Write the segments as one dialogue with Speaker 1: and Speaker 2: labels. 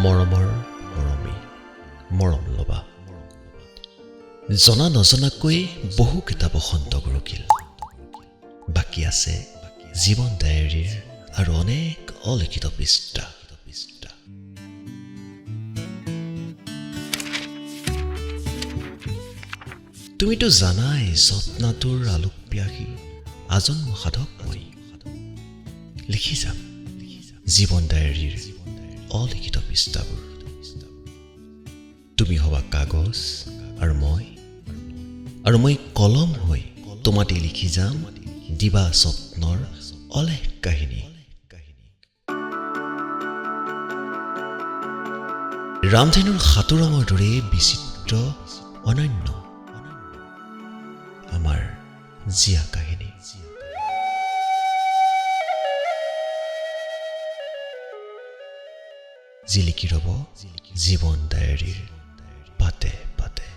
Speaker 1: মৰমৰ মৰমী মৰম লবা জনা নজনাকৈ বহু কেইটা বসন্ত গৰকিল বাকী আছে জীৱন ডায়েৰীৰ আৰু অনেক অলিখিত পৃষ্ঠা তুমিতো জানাই যত্নাটোৰ আলোক পিয়াসী আজন্ম সাধক মই লিখি যাম জীৱন ডায়েৰীৰ অলিখিত পৃষ্ঠাবোৰ তুমি হবা কাগজ আৰু মই কলম হৈ তোমাতে লিখি যাম দিবা স্বপ্নৰ অলেখ কাহিনী ৰামধেনুৰ সাঁতোৰঙৰ দৰে বিচিত্ৰ অনন্য আমাৰ জীয়া কাহিনী জিলিকি ৰব জীৱন ডায়েৰীৰ পাতে পাতে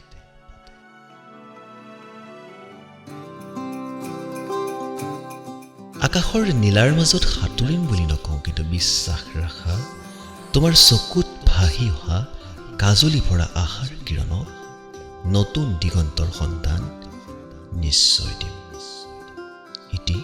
Speaker 1: আকাশৰ নীলাৰ মাজত সাঁতুৰিম বুলি নকওঁ কিন্তু বিশ্বাস ৰাখা তোমাৰ চকুত ভাহি অহা কাজলি ভৰা আশাৰ কিৰণক নতুন দিগন্তৰ সন্ধান নিশ্চয় দিম ইতি